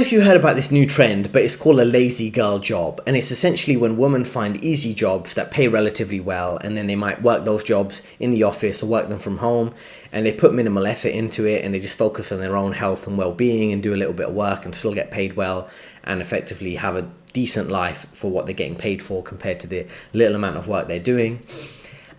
If you heard about this new trend, but it's called a lazy girl job, and it's essentially when women find easy jobs that pay relatively well, and then they might work those jobs in the office or work them from home, and they put minimal effort into it, and they just focus on their own health and well-being and do a little bit of work and still get paid well and effectively have a decent life for what they're getting paid for compared to the little amount of work they're doing.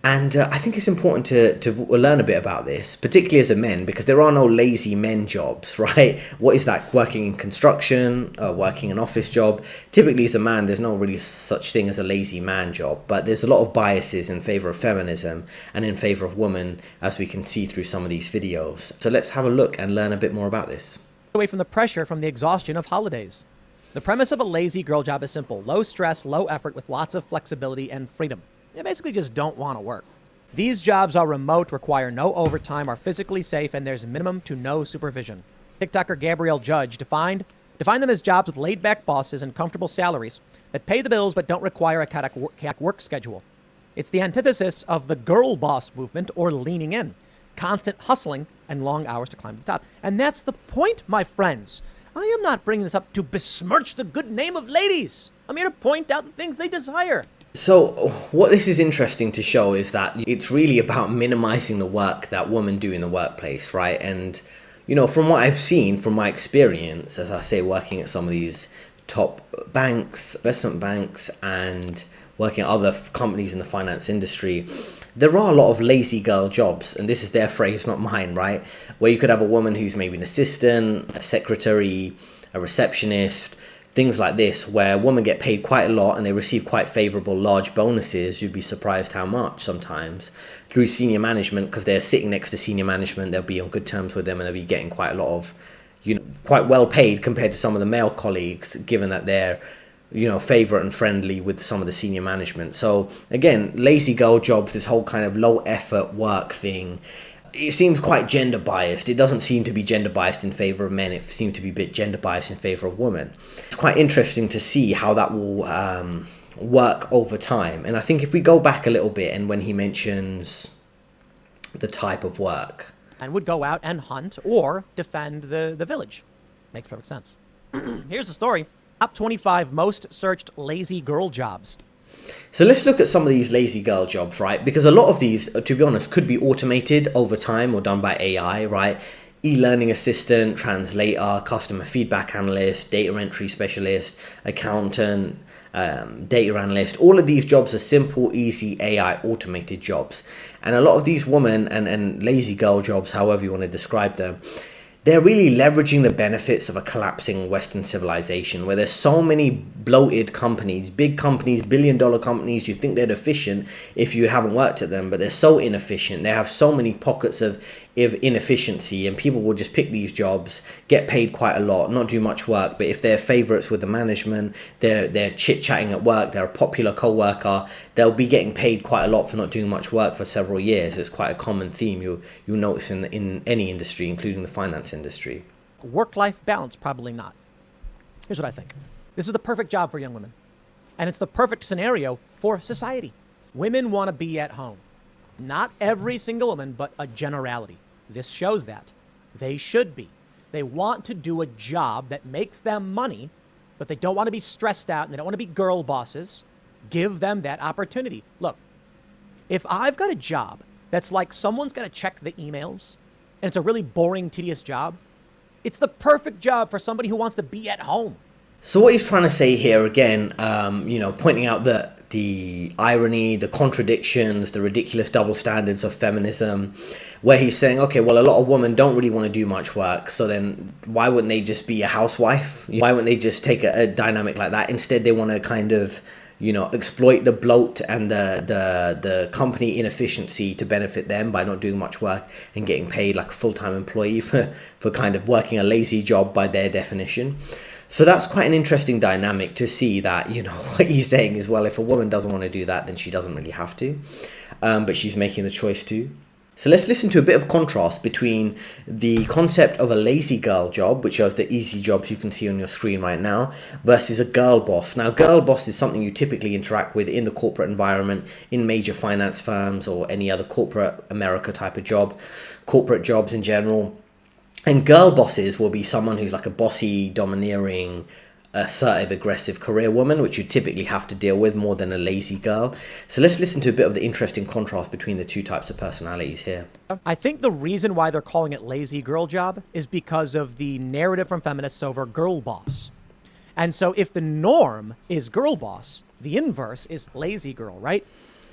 And I think it's important to learn a bit about this, particularly as a man, because there are no lazy men jobs, right? What is that? Working in construction, working an office job. Typically as a man, there's no really such thing as a lazy man job, but there's a lot of biases in favor of feminism and in favor of women, as we can see through some of these videos. So let's have a look and learn a bit more about this. Away from the pressure from the exhaustion of holidays. The premise of a lazy girl job is simple: low stress, low effort with lots of flexibility and freedom. You basically just don't want to work. These jobs are remote, require no overtime, are physically safe, and there's minimum to no supervision. TikToker Gabrielle Judge defined them as jobs with laid-back bosses and comfortable salaries that pay the bills but don't require a chaotic work schedule. It's the antithesis of the girl boss movement, or leaning in, constant hustling and long hours to climb to the top. And that's the point, my friends. I am not bringing this up to besmirch the good name of ladies. I'm here to point out the things they desire. So what this is interesting to show is that it's really about minimizing the work that women do in the workplace, right? And, you know, from what I've seen, from my experience, as I say, working at some of these top banks, investment banks, and working at other companies in the finance industry, there are a lot of lazy girl jobs, and this is their phrase, not mine, right? Where you could have a woman who's maybe an assistant, a secretary, a receptionist, things like this, where women get paid quite a lot and they receive quite favorable large bonuses. You'd be surprised how much sometimes through senior management, because they're sitting next to senior management, they'll be on good terms with them and they'll be getting quite a lot of, you know, quite well paid compared to some of the male colleagues, given that they're, you know, favorite and friendly with some of the senior management. So again, lazy girl jobs, this whole kind of low effort work thing, it seems quite gender biased. It doesn't seem to be gender biased in favor of men. It seems to be a bit gender biased in favor of women. It's quite interesting to see how that will work over time. And I think if we go back a little bit, and when he mentions the type of work, and would go out and hunt or defend the village. Makes perfect sense. Here's the story. Top 25 most searched lazy girl jobs. So let's look at some of these lazy girl jobs, right? Because a lot of these, to be honest, could be automated over time or done by AI, right? E-learning assistant, translator, customer feedback analyst, data entry specialist, accountant, data analyst. All of these jobs are simple, easy, AI automated jobs. And a lot of these women and lazy girl jobs, however you want to describe them, they're really leveraging the benefits of a collapsing Western civilization, where there's so many bloated companies, big companies, billion-dollar companies. You think they're efficient if you haven't worked at them, but they're so inefficient. They have so many pockets of inefficiency, and people will just pick these jobs, get paid quite a lot, not do much work. But if they're favorites with the management, they're chit-chatting at work, they're a popular co-worker, they'll be getting paid quite a lot for not doing much work for several years. It's quite a common theme you'll notice in any industry, including the finance industry. Work-life balance, probably not. Here's what I think. This is the perfect job for young women. And it's the perfect scenario for society. Women want to be at home. Not every single woman, but a generality. This shows that. They should be. They want to do a job that makes them money, but they don't want to be stressed out and they don't want to be girl bosses. Give them that opportunity. Look, if I've got a job that's like someone's got to check the emails and it's a really boring, tedious job, it's the perfect job for somebody who wants to be at home. So what he's trying to say here, again, pointing out that the irony, the contradictions, the ridiculous double standards of feminism, where he's saying, okay, well, a lot of women don't really want to do much work, so then why wouldn't they just be a housewife? Why wouldn't they just take a dynamic like that? Instead, they want to kind of, exploit the bloat and the company inefficiency to benefit them by not doing much work and getting paid like a full-time employee for kind of working a lazy job by their definition. So that's quite an interesting dynamic to see that, what he's saying is, well, if a woman doesn't want to do that, then she doesn't really have to, but she's making the choice to. So let's listen to a bit of contrast between the concept of a lazy girl job, which are the easy jobs you can see on your screen right now, versus a girl boss. Now, girl boss is something you typically interact with in the corporate environment, in major finance firms or any other corporate America type of job, corporate jobs in general. And girl bosses will be someone who's like a bossy, domineering, assertive, aggressive career woman, which you typically have to deal with more than a lazy girl. So let's listen to a bit of the interesting contrast between the two types of personalities here. I think the reason why they're calling it lazy girl job is because of the narrative from feminists over girl boss. And so if the norm is girl boss, the inverse is lazy girl, right?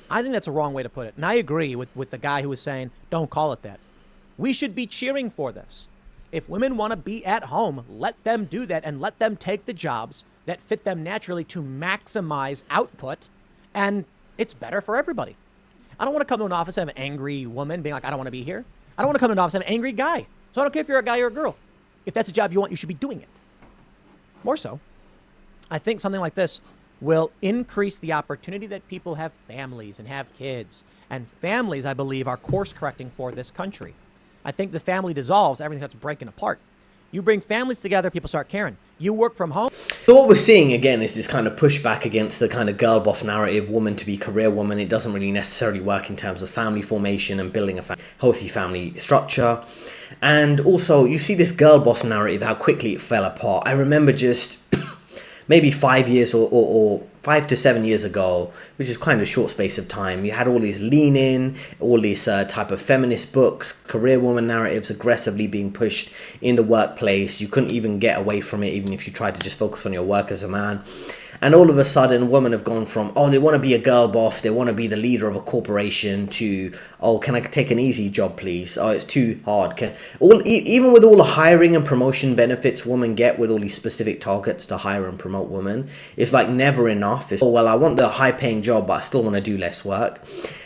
I think that's a wrong way to put it. And I agree with the guy who was saying, don't call it that. We should be cheering for this. If women want to be at home, let them do that and let them take the jobs that fit them naturally to maximize output. And it's better for everybody. I don't want to come to an office and have an angry woman being like, I don't want to be here. I don't want to come to an office and have an angry guy. So I don't care if you're a guy or a girl. If that's a job you want, you should be doing it. More so, I think something like this will increase the opportunity that people have families and have kids. And families, I believe, are course correcting for this country. I think the family dissolves, everything starts breaking apart. You bring families together, people start caring. You work from home. So what we're seeing again is this kind of pushback against the kind of girl boss narrative, woman to be career woman. It doesn't really necessarily work in terms of family formation and building a healthy family structure. And also you see this girl boss narrative, how quickly it fell apart. I remember just maybe 5 years or 5 to 7 years ago, which is kind of a short space of time, you had all these lean in, all these type of feminist books, career woman narratives aggressively being pushed in the workplace. You couldn't even get away from it, even if you tried to just focus on your work as a man. And all of a sudden, women have gone from, oh, they want to be a girl boss, they want to be the leader of a corporation, to, oh, can I take an easy job, please? Oh, it's too hard. Even with all the hiring and promotion benefits women get with all these specific targets to hire and promote women, it's like never enough. It's, oh, well, I want the high-paying job, but I still want to do less work.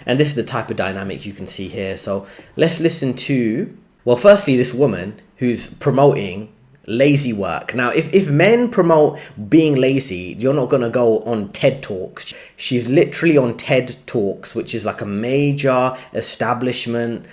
And this is the type of dynamic you can see here. So let's listen to, well, firstly, this woman who's promoting lazy work. Now, if men promote being lazy, you're not going to go on TED Talks. She's literally on TED Talks, which is like a major establishment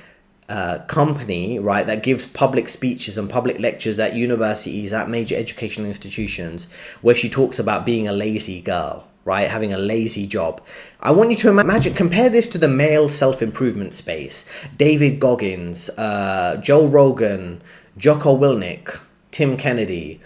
company, right, that gives public speeches and public lectures at universities, at major educational institutions, where she talks about being a lazy girl, right, having a lazy job. I want you to imagine, compare this to the male self-improvement space. David Goggins, Joe Rogan, Jocko Willink, Tim Kennedy,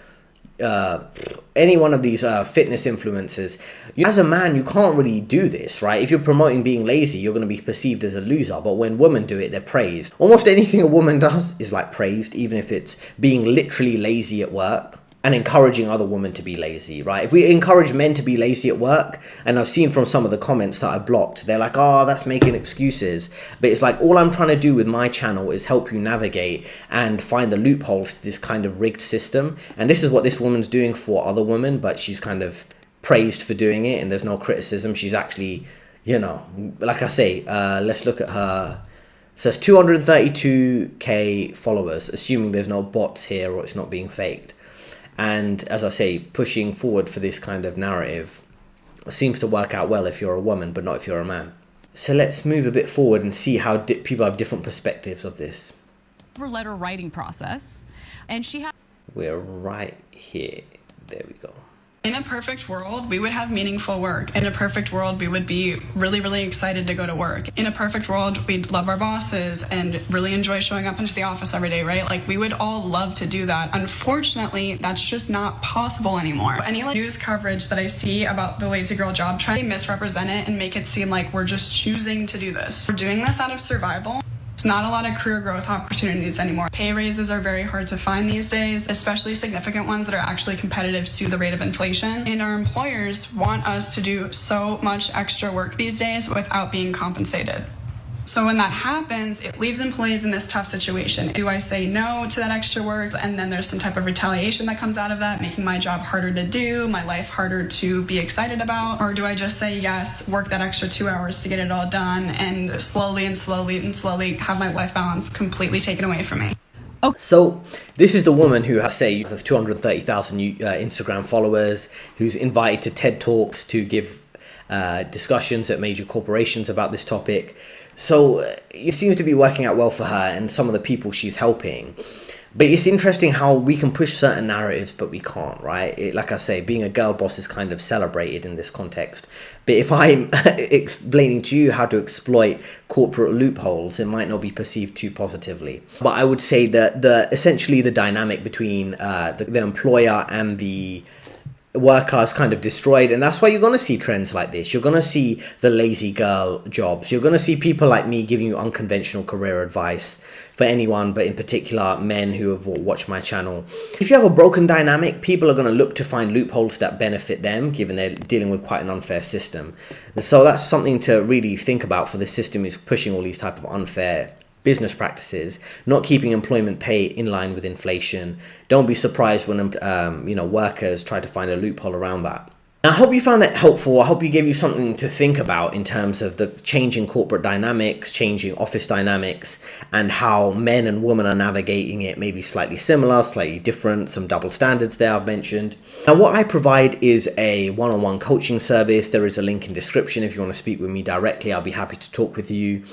any one of these fitness influencers. As a man, you can't really do this, right? If you're promoting being lazy, you're going to be perceived as a loser. But when women do it, they're praised. Almost anything a woman does is like praised, even if it's being literally lazy at work and encouraging other women to be lazy, right? If we encourage men to be lazy at work, and I've seen from some of the comments that I blocked, they're like, oh, that's making excuses. But it's like, all I'm trying to do with my channel is help you navigate and find the loopholes to this kind of rigged system. And this is what this woman's doing for other women, but she's kind of praised for doing it, and there's no criticism. She's actually, you know, like I say, let's look at her. It says 232k followers, assuming there's no bots here or it's not being faked. And as I say, pushing forward for this kind of narrative seems to work out well if you're a woman, but not if you're a man. So let's move a bit forward and see how people have different perspectives of this. Letter writing process, and she had. We're right here. There we go. In a perfect world, we would have meaningful work. In a perfect world, we would be really, really excited to go to work. In a perfect world, we'd love our bosses and really enjoy showing up into the office every day, right? Like, we would all love to do that. Unfortunately, that's just not possible anymore. Any news coverage that I see about the lazy girl job, try to misrepresent it and make it seem like we're just choosing to do this. We're doing this out of survival. Not a lot of career growth opportunities anymore. Pay raises are very hard to find these days, especially significant ones that are actually competitive to the rate of inflation. And our employers want us to do so much extra work these days without being compensated. So when that happens, it leaves employees in this tough situation. Do I say no to that extra work? And then there's some type of retaliation that comes out of that, making my job harder to do, my life harder to be excited about? Or do I just say yes, work that extra 2 hours to get it all done, and slowly have my life balance completely taken away from me? So this is the woman who has 230,000 Instagram followers, who's invited to TED Talks to give discussions at major corporations about this topic. So it seems to be working out well for her and some of the people she's helping. But it's interesting how we can push certain narratives, but we can't, right? Like I say, being a girl boss is kind of celebrated in this context. But if I'm explaining to you how to exploit corporate loopholes, it might not be perceived too positively. But I would say that essentially the dynamic between the employer and the worker is kind of destroyed, and that's why you're going to see trends like this. You're going to see the lazy girl jobs. You're going to see people like me giving you unconventional career advice for anyone, but in particular men who have watched my channel. If you have a broken dynamic, people are going to look to find loopholes that benefit them, given they're dealing with quite an unfair system. So that's something to really think about, for the system is pushing all these type of unfair business practices, not keeping employment pay in line with inflation. Don't be surprised when workers try to find a loophole around that. I hope you found that helpful. I hope you gave you something to think about in terms of the changing corporate dynamics, changing office dynamics, and how men and women are navigating it, maybe slightly similar, slightly different, some double standards there I've mentioned. Now, what I provide is a one-on-one coaching service. There is a link in description if you want to speak with me directly. I'll be happy to talk with you.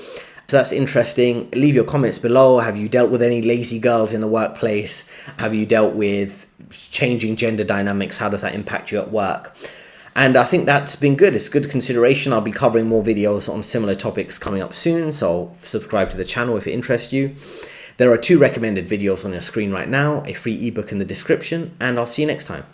So that's interesting. Leave your comments below. Have you dealt with any lazy girls in the workplace? Have you dealt with changing gender dynamics? How does that impact you at work? And I think that's been good. It's good consideration. I'll be covering more videos on similar topics coming up soon, so subscribe to the channel if it interests you. There are 2 recommended videos on your screen right now, a free ebook in the description, and I'll see you next time.